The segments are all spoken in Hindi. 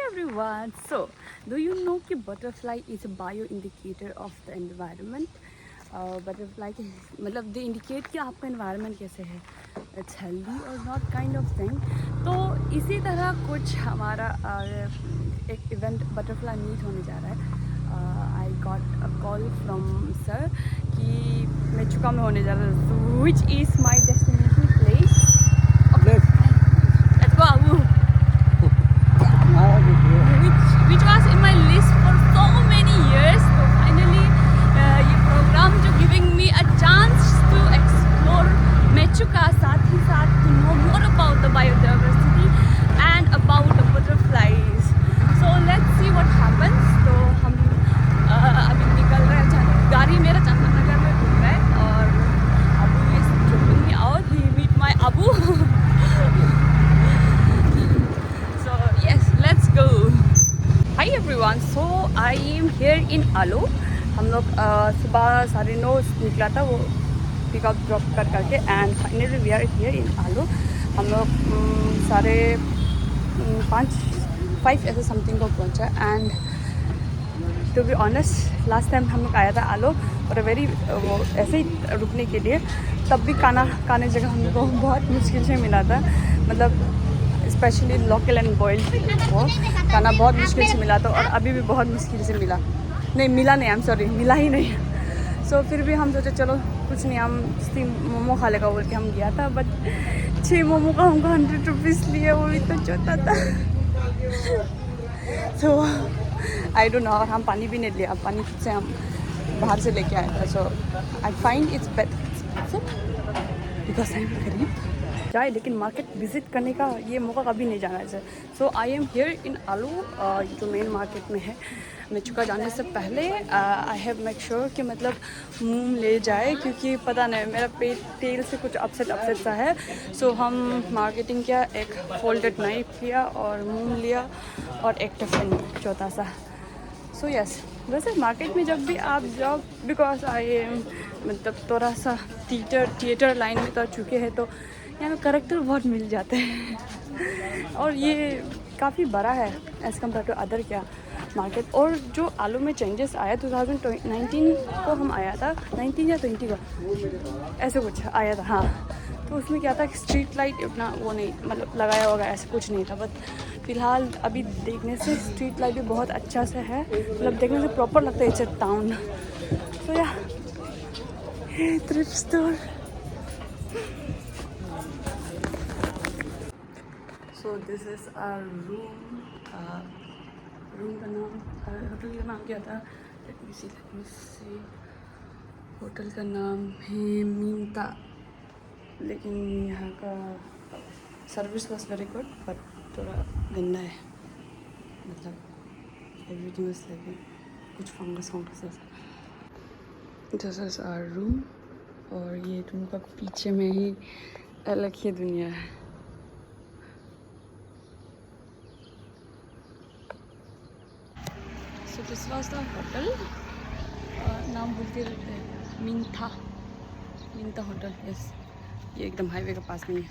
everyone. So, do you know कि butterfly is a bio indicator of the environment? Butterfly के मतलब they indicate कि आपका environment कैसे है, it's healthy or not kind of thing. तो इसी तरह कुछ हमारा एक event butterfly meet होने जा रहा है. I got a call from sir कि मेचुका में होने जा रहा है, which is my destination place. Okay, let's go Abu. Which was in my list for so many years. So finally, ये program जो giving me a chance to explore Mechuka, साथ ही साथ to know more about the biodiversity and about the butterflies. So let's see what happens. तो हम अभी निकल रहे हैं, गाड़ी मेरा चंदननगर में घूम रहा है और Abu is dropping me out. He meet my Abu. So yes, let's go. Hi everyone, so I am here in Alo. हम लोग सुबह 9:30 निकला था वो पिकअप ड्रॉप करके and finally we are here in Aalo. हम लोग 5:30 ऐसे समथिंग को पहुंचा and to be honest last time हम लोग आया था आलो और वेरी वो ऐसे ही रुकने के लिए, तब भी खाने जगह हम लोग को बहुत मुश्किल से मिला था. मतलब स्पेशली लोकल एंड बॉइल्ड वो खाना बहुत मुश्किल से मिला था और अभी भी बहुत मुश्किल से मिला नहीं, आई एम सॉरी, मिला ही नहीं. सो फिर भी हम सोचे चलो कुछ नहीं, हम स्टीम मोमो खा लेगा बोल के हम गया था. बट 6 मोमो का हमको 100 रुपीज़ लिए, वो भी तो छोटा था. सो आई डोंट नो. और हम पानी भी नहीं लिया, पानी से हम बाहर से लेके आए थे. So I find it's better because I am गरीब जाए, लेकिन मार्केट विजिट करने का ये मौका कभी नहीं जाना है. सो आई एम हियर इन आलू जो मेन मार्केट में है. मेचुका जाने से पहले आई हैव मेक श्योर कि मतलब मूंग ले जाए, क्योंकि पता नहीं मेरा पेट तेल से कुछ अपसेट सा है. सो हम मार्केटिंग किया, एक फोल्डेड नाइफ लिया और मूंग लिया और एक टिफिन छोटा सा. सो यस, वैसे मार्केट में जब भी आप जाओ, बिकॉज आई एम मतलब थोड़ा सा थिएटर लाइन में तो चुके हैं, तो यहाँ पे करेक्टर बहुत मिल जाते हैं और ये काफ़ी बड़ा है एज़ कम्पेयर टू अदर क्या मार्केट. और जो आलू में चेंजेस आया 2019 को हम आया था, 19 या 20 का ऐसे कुछ आया था. हाँ, तो उसमें क्या था कि स्ट्रीट लाइट उतना वो नहीं मतलब लगाया होगा, ऐसा कुछ नहीं था. बट फिलहाल अभी देखने से स्ट्रीट लाइट भी बहुत अच्छा से है, मतलब देखने से प्रॉपर लगता है इट्स अ टाउन. तो या thrift store. So this is our room. Room का नाम होटल का नाम क्या था, लेट मी सी. होटल का नाम है मीनता, लेकिन यहाँ का service was very good but थोड़ा गंदा है. मतलब एवरीथिंग वाज लाइक कुछ फंगस ऐसा. दिस इज़ आवर रूम और ये रूम का पीछे में ही अलग ही दुनिया है. So this was the hotel. नाम भूलते रहते हैं, मीनता होटल. यस, ये एकदम हाईवे के पास में है.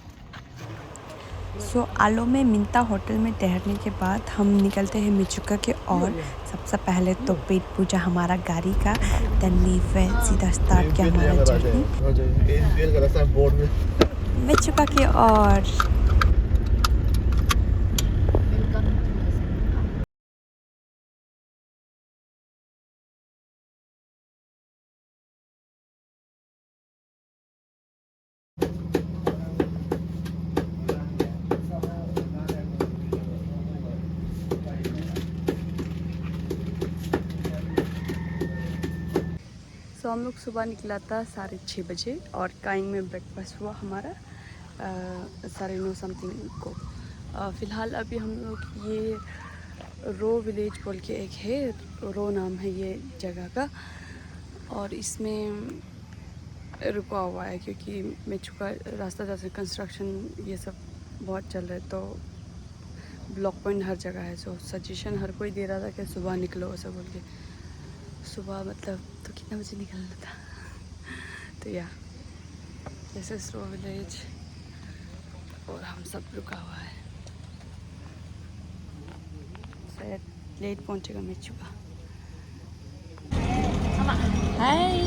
सो आलो में मिंता होटल में ठहरने के बाद हम निकलते हैं मेचुका के ओर. सबसे पहले तो पेट पूजा हमारा गाड़ी का, देन वी सीधा स्टार्ट किया हमारा जर्नी मेचुका के ओर. तो हम लोग सुबह निकला था 6:30 बजे और काइंग में ब्रेकफास्ट हुआ हमारा 9:30 समथिंग को. फ़िलहाल अभी हम लोग ये रो विलेज बोल के एक है, रो नाम है ये जगह का, और इसमें रुका हुआ है क्योंकि मेचुका रास्ता जैसे कंस्ट्रक्शन ये सब बहुत चल रहा है, तो ब्लॉक पॉइंट हर जगह है. सो सजेशन हर कोई दे रहा था कि सुबह निकलो ऐसा बोल के. सुबह मतलब तो कितना बजे निकलना था. तो या जैसे स्लो विलेज और हम सब रुका हुआ है. लेट पहुंचेगा Mechuka. Hi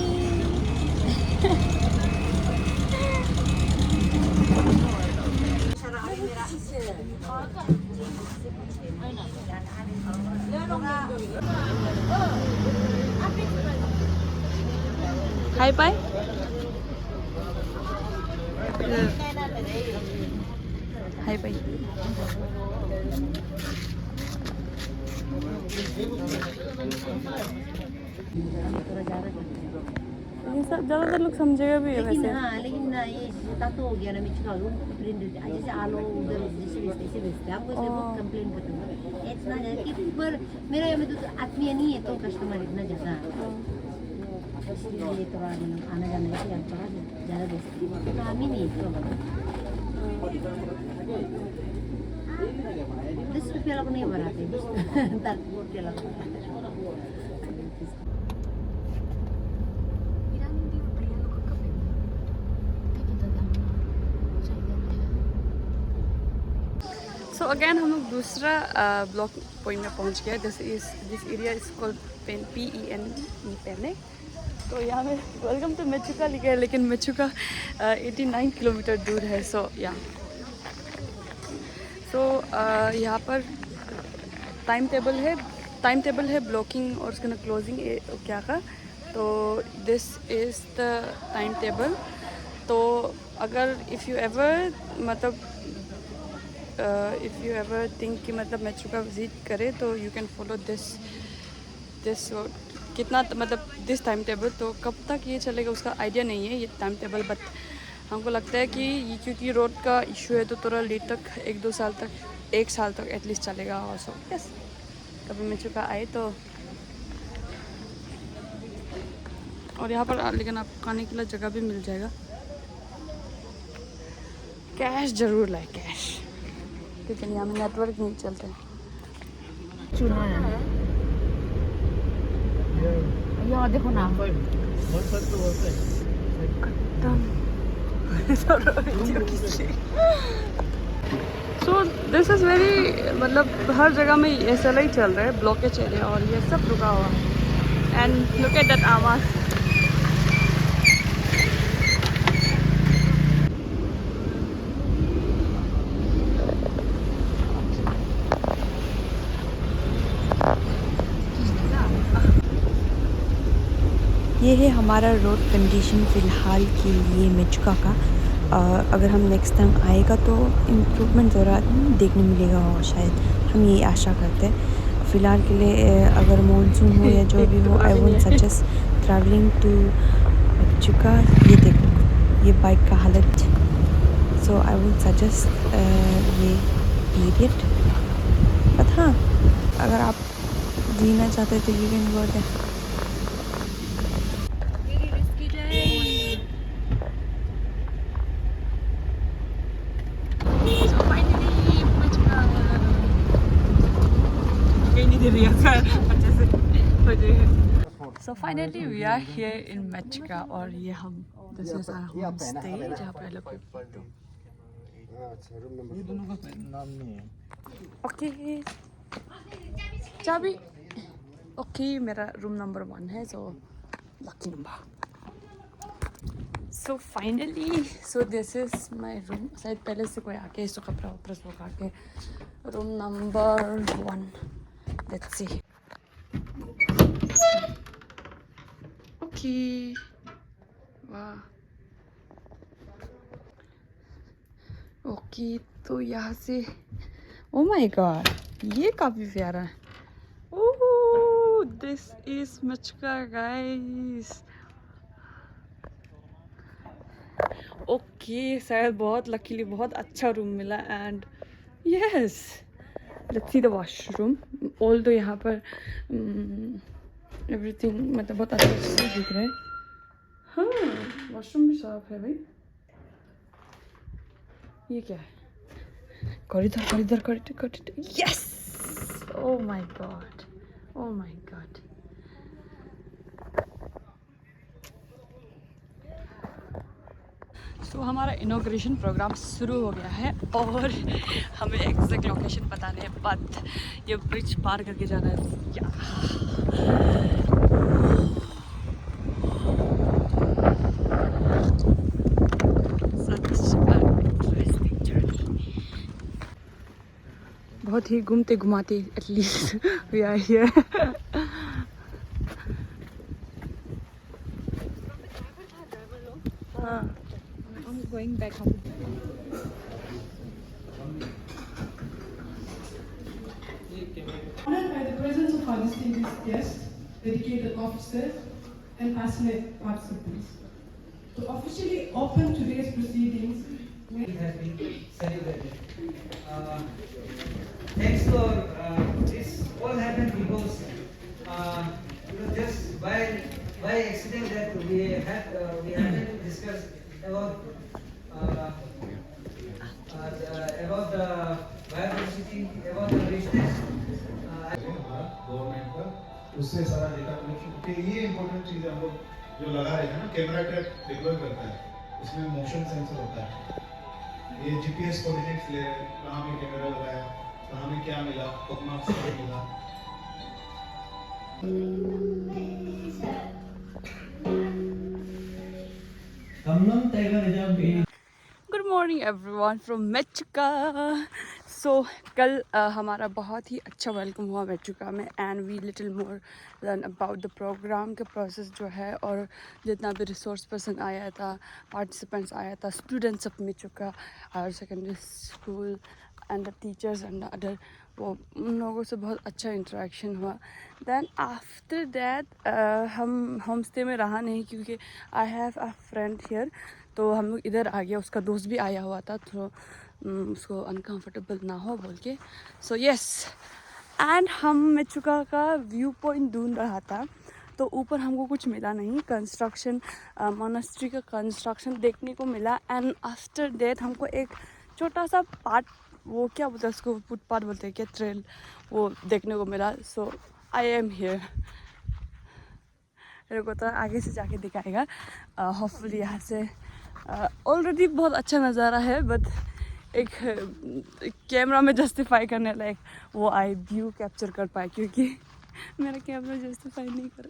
hi bye. Hi bye. ये सब ज़्यादातर लोग समझेगा भी है वैसे। लेकिन ये तातो हो गया ना मिचका लो प्रिंट जैसे आलो उधर जैसे बेचते आपको इसलिए बहुत कंप्लेन करते हैं इतना ज़्यादा कि पर मेरा यहाँ में तो आदमी नहीं है तो कस्टमर इतना ज़्यादा इसलिए थोड़ा आना जाना है थोड़ा ज़्यादा बेचते तो आदमी नहीं है 10 रुपया लोग नहीं बढ़ाते 10 रुपया लोग सो अगेन हम लोग दूसरा ब्लॉक पॉइंट में पहुंच गए। This area is called PEN पेने। तो यहाँ में वेलकम टू मेचुका लिखा है, लेकिन मेचुका 89 किलोमीटर दूर है। सो यहाँ पर टाइम टेबल है ब्लॉकिंग और उसके ना क्लोजिंग क्या का। तो this is the time table. तो अगर इफ़ यू एवर थिंक कि मतलब मेचुका विजिट करे तो यू कैन फॉलो दिस कितना मतलब दिस टाइम टेबल। तो कब तक ये चलेगा उसका आइडिया नहीं है ये टाइम टेबल, बट हमको लगता है कि ये क्योंकि रोड का इशू है तो थोड़ा लेट तक 1 साल तक एटलीस्ट चलेगा। और सो यस कभी मेचुका आए तो। और यहाँ पर लेकिन आपको खाने के लिए जगह भी मिल जाएगा। कैश ज़रूर लाए कैश, लेकिन यहाँ में नेटवर्क नहीं चलते। चूल्हा है यहाँ देखो ना सो दिस इज़ वेरी मतलब हर जगह में ऐसा ही चल रहा है ब्लॉकेज एरिया और ये सब रुका हुआ है। एंड लुक एट दैट आवाज़। ये है हमारा रोड कंडीशन फ़िलहाल के लिए मेचुका का। अगर हम नेक्स्ट टाइम आएगा तो इम्प्रूवमेंट ज़रा देखने मिलेगा और शायद हम ये आशा करते हैं। फ़िलहाल के लिए अगर मानसून हो या जो भी हो, I would suggest traveling to Mechuka. ये देखो ये बाइक का हालत। सो आई वुड सजेस्ट ये पीरियड। बट हाँ अगर आप जीना चाहते तो you can go there. So finally we are here in Mechuka और ये हम this is our homestay जहाँ पर लोग ओके चाबी ओके मेरा रूम नंबर 1 है। So lucky number. So finally this is my room. शायद पहले से कोई आके इसको कपड़ा वपड़ा सुखा के room number 1 let's see. Okay वाह ओके तो यहाँ से ओ माय गॉड ये काफ़ी प्यारा है। Oh this is Mechuka guys. Okay शायद बहुत लकीली बहुत अच्छा रूम मिला। And yes let's see the washroom. All दो यहाँ पर एवरीथिंग मतलब बहुत अच्छे से दिख रहा है। हाँ वॉशरूम भी साफ है भाई। ये क्या है? Corridor yes oh my god oh my god. So तो हमारा इनॉग्रेशन प्रोग्राम शुरू हो गया है और हमें एग्जैक्ट लोकेशन पता नहीं है, बट ये ब्रिज पार करके जाना है। बहुत ही घूमते घुमाते एटलीस्ट वी आर हियर। हाँ, I'm going back home. Honored by the presence of our distinguished guests, dedicated officers, and passionate participants. To officially open today's proceedings, It has been celebrated. Thanks to this all happened because just by accident that we hadn't discussed about the biodiversity, about the richness. Government का उससे सारा डेटा कलेक्शन क्योंकि ये इम्पोर्टेंट चीज है हम लोग जो लगा रहे हैं ना, कैमरा ट्रैप डिप्लॉय करता है, उसमें मोशन सेंसर होता है, ये जीपीएस कोऑर्डिनेट्स ले रहे हैं, कहाँ में कैमरा लगाया, कहाँ में क्या मिला, बुकमार्क्स क्या मिला। Good morning everyone from Mechuka. So कल हमारा बहुत ही अच्छा वेलकम हुआ मेचुका में and we little more learn about the program के प्रोसेस जो है, और जितना भी रिसोर्स पर्सन आया था, पार्टिसिपेंट्स आया था, students of Mechuka higher secondary school and the teachers and the other, वो उन लोगों से बहुत अच्छा इंटरेक्शन हुआ। दैन आफ्टर दैट हम होम स्टे में रहा नहीं क्योंकि I have a friend here, तो हम लोग इधर आ गया। उसका दोस्त भी आया हुआ था, तो उसको अनकंफर्टेबल ना हो बोल के। सो यस, एंड हम मेचुका का व्यू पॉइंट ढूंढ रहा था, तो ऊपर हमको कुछ मिला नहीं। कंस्ट्रक्शन, मोनास्ट्री का कंस्ट्रक्शन देखने को मिला, एंड आफ्टर दैट हमको एक छोटा सा पार्ट, वो क्या बोलते हैं उसको, फुटपाथ बोलते हैं क्या, ट्रेल, वो देखने को मिला। सो आई एम हियर। मेरे को तो आगे से जाके दिखाएगा, होपफुली यहाँ से ऑलरेडी बहुत अच्छा नज़ारा है, बट एक कैमरा में जस्टिफाई करने लायक वो आई व्यू कैप्चर कर पाए, क्योंकि मेरा कैमरा जस्टिफाई नहीं कर।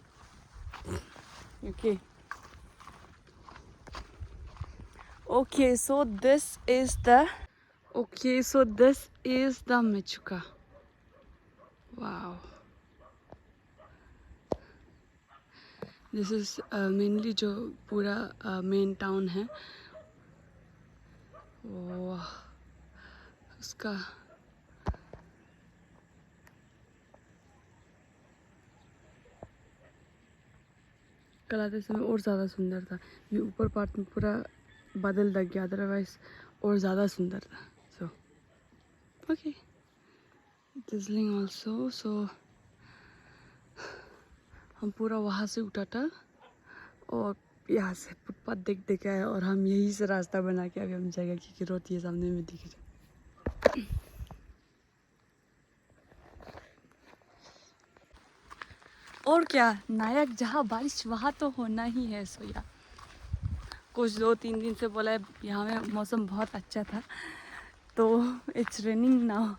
Okay, so this is the Mechuka. Wow, this is mainly जो पूरा मेन टाउन है, वाह, उसका कल आते समय और ज़्यादा सुंदर था। ये ऊपर पार्ट में पूरा बादल लग गया, अदरवाइज और ज़्यादा सुंदर था। So okay, dazzling also. So हम पूरा वहाँ से उठा था और यहाँ से फुटपाथ देख आए, और हम यहीं से रास्ता बना के अभी हम जाएगा, क्योंकि रोड ये सामने में दिख रहा। और क्या, नायक जहाँ बारिश वहाँ तो होना ही है। सोया कुछ 2-3 दिन से बोला है यहाँ में मौसम बहुत अच्छा था, तो इट्स रेनिंग नाउ।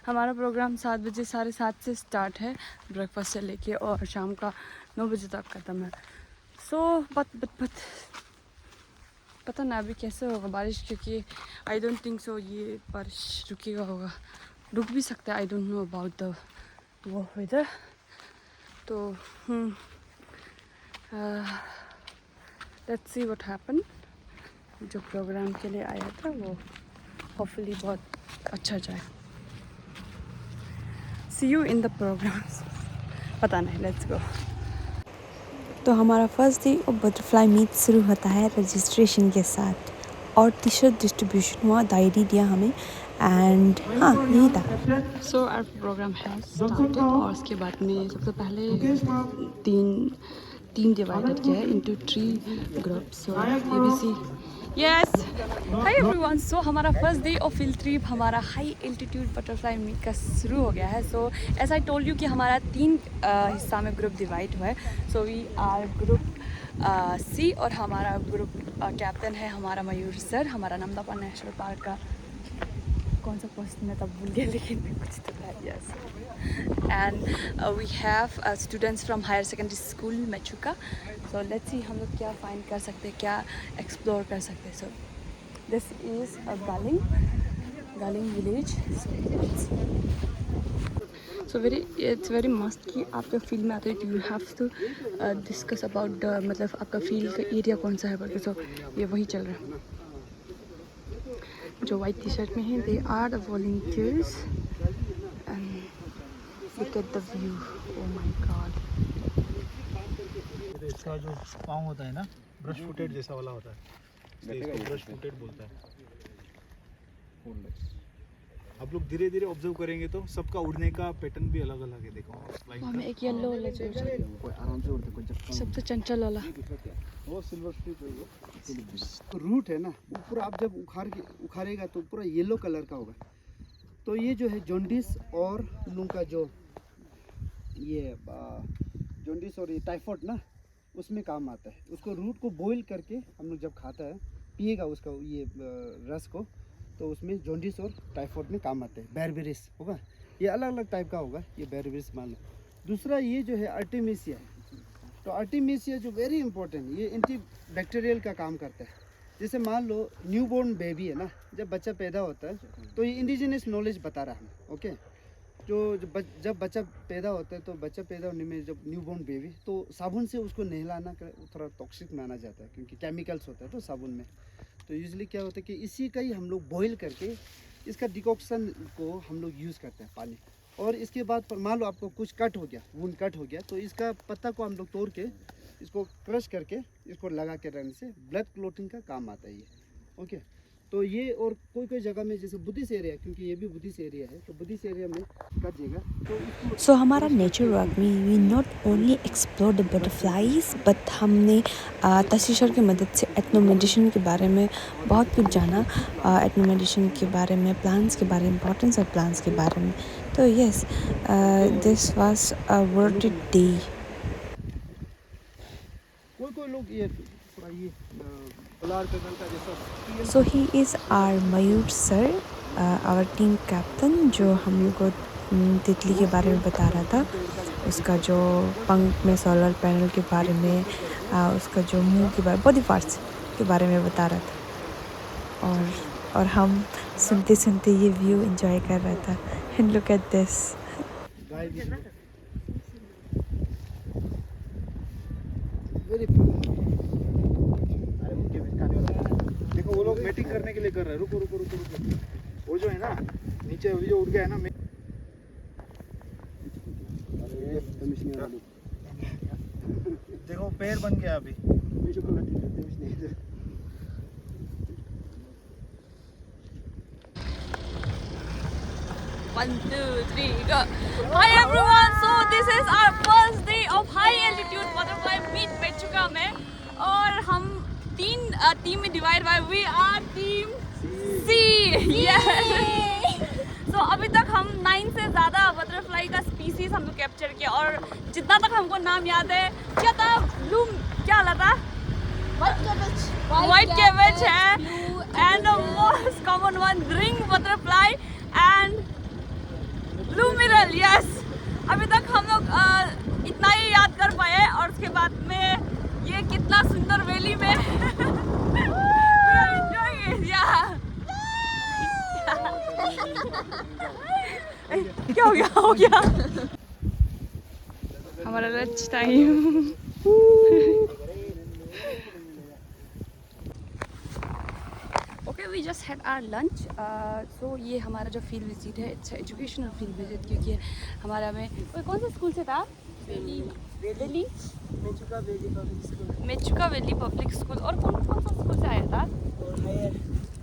हमारा प्रोग्राम 7 बजे 7:30 से स्टार्ट है, ब्रेकफास्ट से लेके, और शाम का 9 बजे तक ख़त्म है। सो बट पता ना अभी कैसे होगा बारिश, क्योंकि आई डोंट थिंक सो ये बारिश रुकेगा, रुक भी सकता है। I don't know about the वो वेदर। तो लेट्स सी व्हाट हैपन। जो प्रोग्राम के लिए आया था वो होपफुली बहुत अच्छा जाए। सी यू इन द प्रोग्राम्स। पता नहीं, लेट्स गो। तो हमारा फर्स्ट डे और बटरफ्लाई मीट शुरू होता है रजिस्ट्रेशन के साथ, और टी शर्ट डिस्ट्रीब्यूशन हुआ, डायरी दिया हमें, एंड हाँ यही था। सो आवर प्रोग्राम है स्टार्टेड, और उसके बाद में सबसे पहले तीन डिवाइडेड किया है into 3 groups. So ABC yes, hi everyone. So हमारा first day of field trip, हमारा हाई एल्टीट्यूड बटरफ्लाई मीट का शुरू हो गया है। So as I told you कि हमारा 3 हिस्सा में ग्रुप डिवाइड हुआ है। So we are group C और हमारा ग्रुप कैप्टन है हमारा मयूर सर, हमारा नमदापा नेशनल पार्क का कौन सा पोस्ट में तब भूल गया लेकिन कुछ तो था। Yes, and we have students from higher secondary school Mechuka. So let's see हम लोग क्या फाइंड कर सकते हैं, क्या एक्सप्लोर कर सकते हैं। So this is Galling village. So it's very must कि आपका फील्ड में आते हैं, you have to discuss about the मतलब आपका फील्ड का एरिया कौन सा है बोल के। सो ये वही चल रहा है। जो वाइट टी शर्ट में हैं, they are the volunteers and look at the view. Oh my god. इसका जो पाँव होता है ना, ब्रश फुटेड जैसा वाला होता है, इसको ब्रश फुटेड बोलता है। आप लोग धीरे धीरे ऑब्जर्व करेंगे तो सबका उड़ने का पैटर्न भी अलग अलग है। देखो हमें एक येलो वाला चाहिए, सब तो चंचल वाला। वो सिल्वर स्ट्रिप है वो। तो रूट है ना, वो पूरा आप जब उखाड़ेगा तो पूरा येलो कलर का होगा। तो ये जो है जॉन्डिस और लू का जो ये जॉन्डिस और ये टाइफॉइड ना, उसमें काम आता है। उसको रूट को बॉईल करके हम लोग जब खाता है, पिएगा उसका ये रस को, तो उसमें जॉन्डिस और टाइफॉइड में काम आते हैं। बेरबेरिस होगा, ये अलग अलग टाइप का होगा, ये बेरबेरिस मान लो। दूसरा ये जो है आर्टेमिसिया है। तो आर्टेमिसिया जो वेरी इंपॉर्टेंट, ये एंटी बैक्टीरियल का काम करता है। जैसे मान लो न्यूबॉर्न बेबी है ना, जब बच्चा पैदा होता है तो ये इंडिजिनस नॉलेज बता रहा है। ओके, जब बच्चा पैदा होता है तो बच्चा पैदा होने में जब न्यूबॉर्न बेबी, तो साबुन से उसको नहलाना थोड़ा टॉक्सिक माना जाता है, क्योंकि केमिकल्स होता है तो साबुन में। तो यूजुअली क्या होता है कि इसी का ही हम लोग बॉईल करके इसका डिकॉक्शन को हम लोग यूज़ करते हैं पानी। और इसके बाद मान लो आपको कुछ कट हो गया, वुंड कट हो गया, तो इसका पत्ता को हम लोग तोड़ के इसको क्रश करके इसको लगा के रहने से ब्लड क्लोटिंग का काम आता है ये। ओके, तो ये और कोई जगह में जैसे बुद्धिस्ट एरिया, क्योंकि ये भी बुद्धिस्ट एरिया है, तो बुद्धिस्ट एरिया में कट जाएगा तो सो हमारा नेचर वर्क में we not only explore the butterflies, but हमने तस्वीर की मदद से एथनो मेडिसिन के बारे में बहुत कुछ जाना। एथनो मेडिसिन के बारे में, प्लांट्स के बारे में, इंपॉर्टेंस ऑफ प्लांट्स के बारे में। तो yes, this was a worth it day. कोई लोग ये थोड़ा ये पोलार पेगल का जैसा। So he is our Mayur sir, our team captain, जो हम लोग को तितली के बारे में बता रहा था। उसका जो पंख में सोलर पैनल के बारे में, उसका जो मुंह के बारे, बॉडी पार्ट्स के बारे में बता रहा था। और हम सुनते सुनते ये व्यू एंजॉय कर रहा था। And look at this. देखो वो लोग मीटिंग करने के लिए कर रहे हैं। रुको रुको रुको रुको, वो जो है ना नीचे वो जो उड़ गया है ना, देखो पैर बन गया अभी। 1, 2, 3, go. Hi everyone, so this is our first day of high altitude butterfly meet Mechuka में, और हम तीन टीम में डिवाइड हुआ है। वी आर टीम सी। तो अभी तक हम 9 से ज़्यादा बटरफ्लाई का स्पीसीज हम लोग कैप्चर किया, और जितना तक हमको नाम याद है, क्या था ब्लूम, क्या वाला था, वाइट कैबेज है, and the most common one ring butterfly and blue मिरल। यस, अभी तक हम लोग इतना ही याद कर पाए, और उसके बाद में ये कितना सुंदर वैली में क्या हो गया हमारा lunch time. Okay, we just had our lunch. So ये हमारा जो फील्ड विजिट है, इट्स एजुकेशनल फील्ड विजिट, क्योंकि हमारा में कौन सा स्कूल से था, valley Mechuka valley public school, और कौन सा स्कूल से आया था,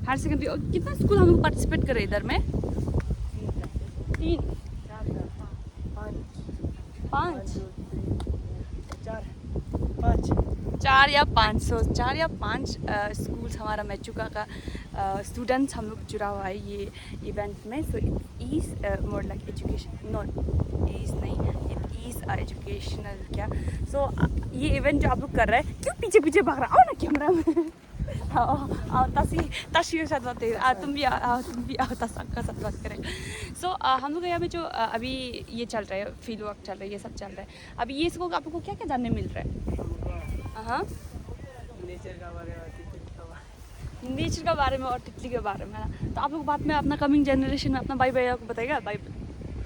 हायर सेकेंडरी। और कितना स्कूल हम लोग पार्टिसिपेट करे इधर में, 3 5 4 या 5, सो 4 या 5 स्कूल्स हमारा मेचुका का स्टूडेंट्स हम लोग जुड़ा हुआ है ये इवेंट में। So it is more like education, not is नहीं, इट एक्टिविटीज़ एजुकेशनल क्या सो ये इवेंट जो आप लोग कर रहे हैं क्यों पीछे पीछे भाग रहा आओ ना कैमरा में आओ ताशी के साथ बात करें तुम भी आओ ताशा के साथ बात करें सो हम लोग यहाँ पे जो अभी ये चल रहा है फील्ड वर्क चल रहा है ये सब चल रहा है अभी ये इसको आप लोग को क्या क्या जानने मिल रहा है हाँ नेचर का बारे में और तितली के बारे में तो आप लोग बाद में अपना कमिंग जनरेशन में अपना भाई भैया को बताएगा भाई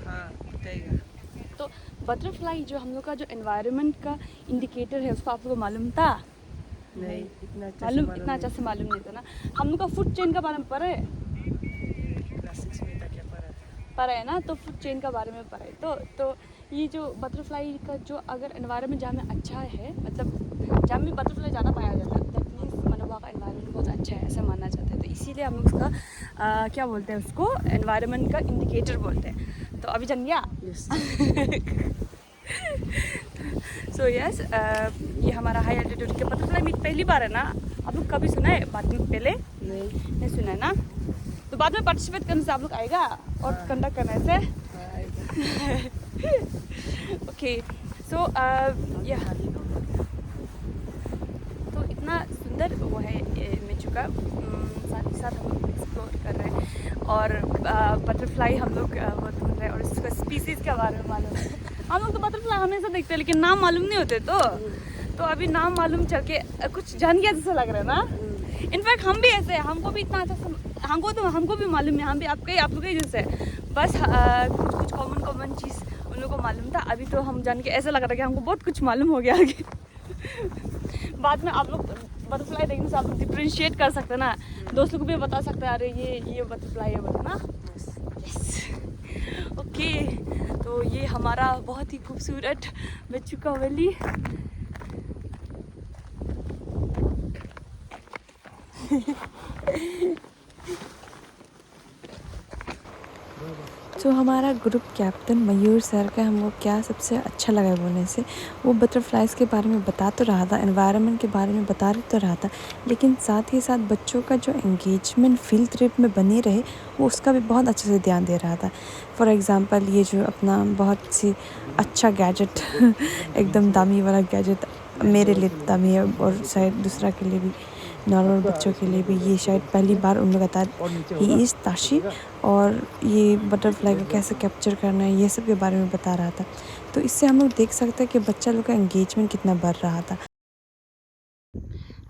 हाँ बताएगा तो बटरफ्लाई जो हम लोग का जो एनवायरनमेंट का इंडिकेटर है उसको आप लोग को मालूम था नहीं इतना अच्छा से मालूम नहीं था ना हम लोग का फूड चेन का बारे में पढ़ा है पढ़ा है ना तो फूड चेन का बारे में पढ़ा है तो ये जो बटरफ्लाई का जो अगर एनवायरनमेंट जहाँ में अच्छा है मतलब जहाँ में बटरफ्लाई ज़्यादा पाया जाता है दैट मीन्स मतलब वहाँ का एनवायरनमेंट बहुत अच्छा है ऐसा माना जाता है तो इसीलिए हम लोग उसका क्या बोलते हैं उसको एनवायरनमेंट का इंडिकेटर बोलते हैं तो अभी जान गया सो यस ये हमारा हाई एल्टीट्यूड के बटरफ्लाई मीट पहली बार है ना आप लोग कभी सुना है बाद में पहले नहीं सुना है ना तो बाद में पार्टिसिपेट करने से आप लोग आएगा और कंडक्ट करने से ओके सो तो इतना सुंदर वो है मेचुका साथ ही साथ हम लोग एक्सप्लोर कर रहे हैं और बटरफ्लाई हम लोग वो ढूंढ रहे हैं और इसका स्पीसीज़ के बारे में मालूम है हम लोग तो बटरफ्लाई हमेशा देखते हैं लेकिन नाम मालूम नहीं होते तो अभी नाम मालूम चल के कुछ जान गया जैसा लग रहा है ना इनफैक्ट हम भी ऐसे हैं हमको भी इतना अच्छा हमको भी मालूम है हम भी आप लोग के जैसे बस कुछ कॉमन चीज़ उन लोगों को मालूम था अभी तो हम जान के ऐसा लग रहा है कि हमको बहुत कुछ मालूम हो गया आगे बाद में आप लोग बटरफ्लाई देखने से आप लोग डिफ्रेंशिएट कर सकते हैं ना दोस्तों को भी बता सकते हैं अरे ये बटरफ्लाई है बोले ना ओके तो ये हमारा बहुत ही खूबसूरत मेचुका वैली तो हमारा ग्रुप कैप्टन मयूर सर का हमको क्या सबसे अच्छा लगा बोलने से वो बटरफ्लाइज़ के बारे में बता तो रहा था एनवायरनमेंट के बारे में बता तो रहा था लेकिन साथ ही साथ बच्चों का जो एंगेजमेंट फील्ड ट्रिप में बनी रहे वो उसका भी बहुत अच्छे से ध्यान दे रहा था फॉर एग्ज़ाम्पल ये जो अपना बहुत सी अच्छा गैजेट एकदम दामी वाला गैजेट मेरे लिए दामी है और शायद दूसरा के लिए भी नॉर्मल बच्चों के लिए भी ये शायद पहली बार उन लोग बता ही इज़ ताशी और ये बटरफ्लाई को कैसे कैप्चर करना है ये सब के बारे में बता रहा था तो इससे हम लोग देख सकते हैं कि बच्चा लोग का एंगेजमेंट कितना बढ़ रहा था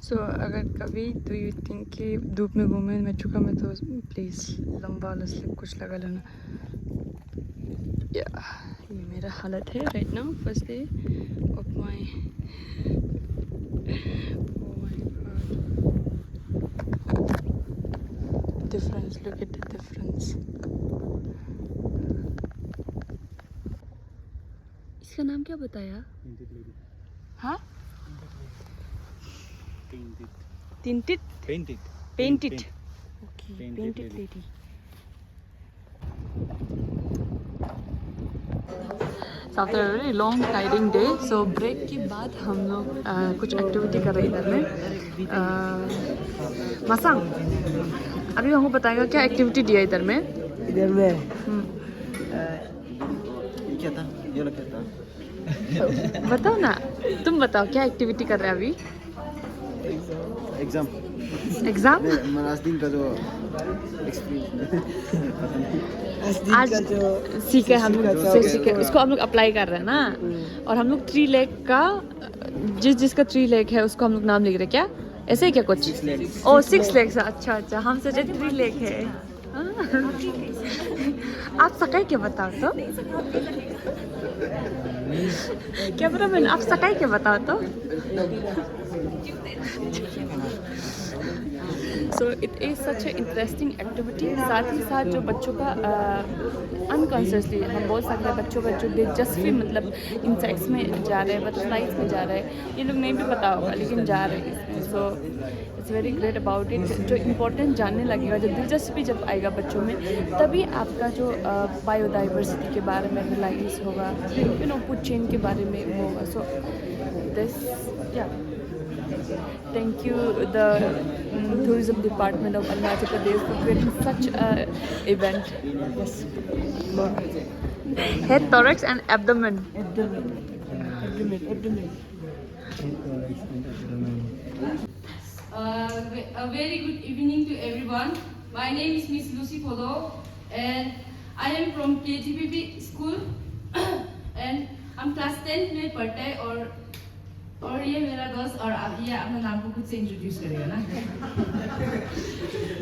सो अगर कभी तो यू थिंक कि धूप में घूमे मेचुका में तो प्लीज़ लंबा वाला स्लिप कुछ लगा लेना या ये मेरा हालत है right now first day of my difference look at the difference इसका नाम क्या बताया हाँ tinted painted okay painted lady after a very long tiring day so break के बाद हम लोग कुछ एक्टिविटी कर रहे इधर में मसांग अभी हमको बताएगा क्या एक्टिविटी दिया इधर में क्या था ये लोग क्या था बताओ ना तुम बताओ क्या एक्टिविटी कर रहे हैं अभी एग्जाम आज दिन का जो आज सीखे हम लोग सीखे उसको हम लोग अप्लाई कर रहे हैं ना और हम लोग 3 लेग का जिसका 3 लेग है उसको हम लोग नाम लिख रहे क्या ऐसे ही क्या कुछ ओ 6 लेग्स अच्छा हम सोचे 3 लेग है आप सकाई के बताओ तो कैमरामैन आप सकाई के बताओ तो so it is such A interesting activity साथ ही साथ जो बच्चों का अनकॉन्शियसली हम बोल सकते हैं बच्चों का जो दिलचस्पी मतलब इंसेक्ट्स में जा रहे हैं बटरफ्लाइज में जा रहे हैं ये लोग नहीं भी पता होगा लेकिन जा रहे हैं इसमें सो it's very great about it जो इम्पोर्टेंट जानने लगेगा जो दिलचस्पी जब आएगा बच्चों में तभी आपका जो बायोडाइवर्सिटी के बारे में रियलाइज होगा फूड चेन के बारे में होगा सो दिस या Thank you, the tourism department of Arunachal Pradesh, for creating such a event. Yes. Head, thorax, and abdomen. Abdomen. A very good evening to everyone. My name is Miss Lucy Polo and I am from KGPP school and I'm class 10 में पढ़ता है और ये मेरा दोस्त और अब ये अपना नाम को खुद से इंट्रोड्यूस करेगा ना.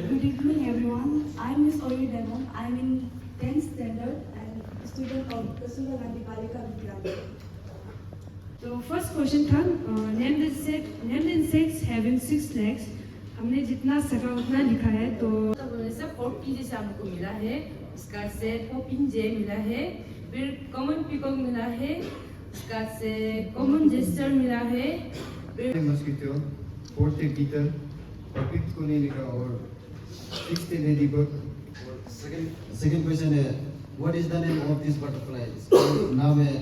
Good evening everyone. I'm Miss Ori Devon. I'm in 10th standard and student of Kasturba Gandhi Balika Vidyalaya. तो फर्स्ट क्वेश्चन था named insects having 6 legs. हमने जितना सका उतना लिखा है. तो बोलने से पोपी जैसे हमको मिला है, इसका से पोपिंजे मिला है, फिर कॉमन पीकॉक मिला है, इसका से कॉमन जेस्टर मिला है, फिर मस्कीटो, फोर्थ बीटल, और फिफ्थ को नहीं लिखा और सिक्स्थ लेडीबग. Second question है, what is the name of this butterfly? इसका नाम है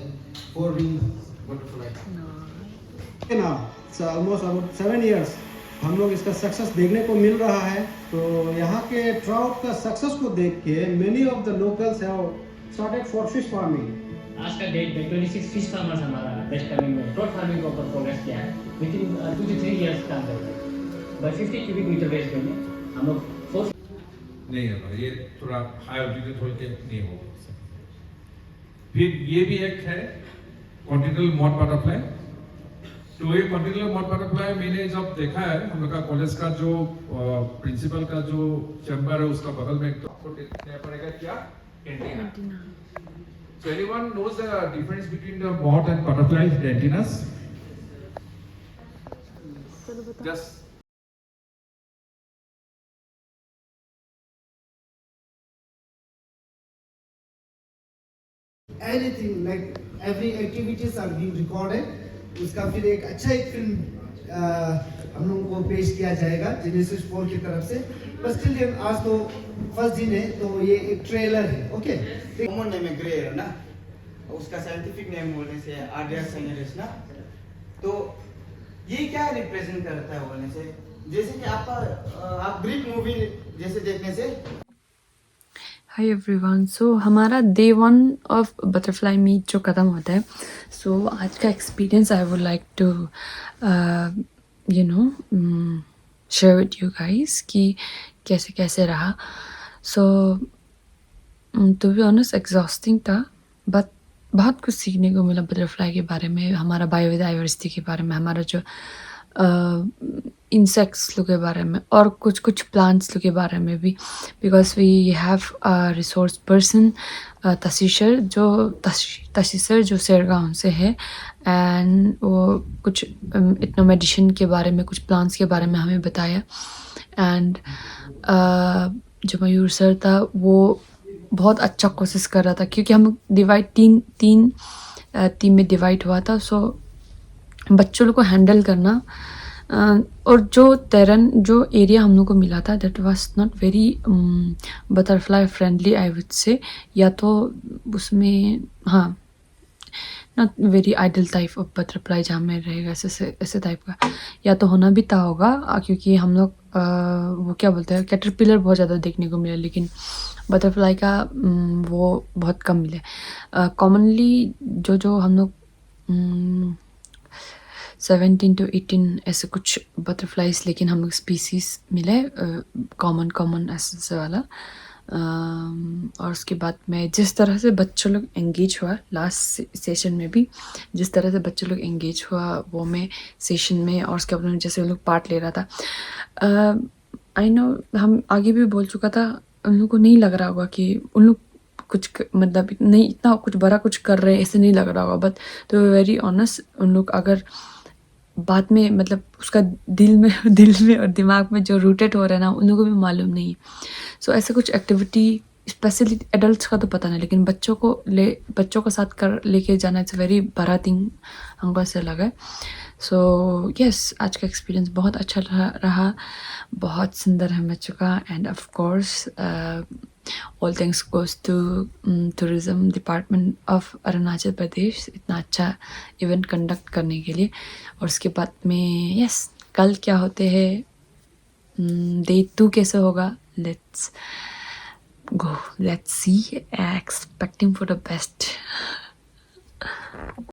four-winged butterfly. ना almost about 7 years हम लोग इसका सक्सेस देखने को मिल रहा है. तो यहाँ के ट्राउट का सक्सेस को देख के many of the locals have started for fish farming. आज का डेट में 26 फिश फार्मर्स हमारा वेस्ट कामेंग में ट्रॉट फार्मिंग के ऊपर प्रोग्रेस किया है विद इन 2 to 3 इयर्स काम करते हैं. बाय 50 क्यूबिक मीटर वेस्ट में हम लोग 4 नहीं है, ये थोड़ा हाई ऑल्टीट्यूड होल के नहीं हो सकता. फिर ये भी एक है कॉन्टिनेंटल मॉड बटरफ्लाई. तो ये कॉन्टिनेंटल मॉड बटरफ्लाई मैंने जब देखा है, हम लोग का कॉलेज का जो प्रिंसिपल का जो चैम्बर है उसका बगल में एक आपको देखना पड़ेगा क्या antenna. So anyone knows the difference between the moth and butterfly antennas? Just Anything like every activities are being recorded. उसका फिर एक अच्छा एक फिल्म हम लोगों को पेश किया जाएगा जेनेसिस 4 की तरफ से. बस स्टिल आज तो फर्स्ट दिन है तो ये एक ट्रेलर है. ओके, कॉमन नेम है ग्रे है ना, उसका साइंटिफिक नेम बोलने से आर्डिया सैंगेरिस ना. तो ये क्या रिप्रेजेंट करता है बोलने से, जैसे कि आप ग्रीक मूवी जैसे देखने से. हाय एवरीवन. सो हमारा डे 1 ऑफ बटरफ्लाई मीट जो ख़त्म होता है, सो आज का experience I would like to share with you guys कि कैसे कैसे रहा. So to be honest exhausting था, बट बहुत कुछ सीखने को मिला बटरफ्लाई के बारे में, हमारा बायोडाइवर्सिटी के बारे में, हमारा जो इंसेक्ट्स लोग के बारे में और कुछ कुछ प्लांट्स लोग के बारे में भी. Because we have a resource person तशीसर जो सेरगांव से है, एंड वो कुछ इतना मेडिसिन के बारे में, कुछ प्लांट्स के बारे में हमें बताया. एंड जो मयूर सर था वो बहुत अच्छा कोशिश कर रहा था, क्योंकि हम डिवाइड तीन टीम में डिवाइड हुआ था. सो बच्चों लोग को हैंडल करना और जो एरिया हम लोग को मिला था that was not very butterfly friendly I would say. या तो उसमें not very ideal type of butterfly जहाँ में रहेगा ऐसे टाइप का, या तो होना भी था होगा, क्योंकि हम लोग वो क्या बोलते हैं कैटरपिलर बहुत ज़्यादा देखने को मिला, लेकिन बटरफ्लाई का वो बहुत कम मिले. कॉमनली जो हम लोग 17 to 18 ऐसे कुछ बटरफ्लाइज, लेकिन हम लोग स्पीसीज मिले कॉमन ऐसे वाला. और उसके बाद में जिस तरह से बच्चों लोग एंगेज हुआ लास्ट सेशन में भी, जिस तरह से बच्चों लोग एंगेज हुआ वो में सेशन में, और उसके बाद जैसे लोग पार्ट ले रहा था. आई नो हम आगे भी बोल चुका था, उन लोग को नहीं लग रहा होगा कि उन लोग कुछ मतलब नहीं इतना कुछ बड़ा कुछ कर रहे हैं, ऐसे नहीं लग रहा होगा. बट तो वेरी ऑनेस्ट, उन लोग अगर बाद में मतलब उसका दिल में और दिमाग में जो रूटेड हो रहा है ना, उन लोगों को भी मालूम नहीं है. सो ऐसे कुछ एक्टिविटी स्पेशली एडल्ट्स का तो पता नहीं, लेकिन बच्चों के साथ लेके जाना इट्स वेरी बड़ा थिंग हमको ऐसा लगा. सो यस, आज का एक्सपीरियंस बहुत अच्छा रहा, बहुत सुंदर है चुका. End of course all thanks goes to tourism department of Arunachal Pradesh इतना अच्छा इवेंट कंडक्ट करने के लिए. और उसके बाद में यस कल क्या होते हैं, डे 2 कैसे होगा, let's go, let's see, expecting for the best.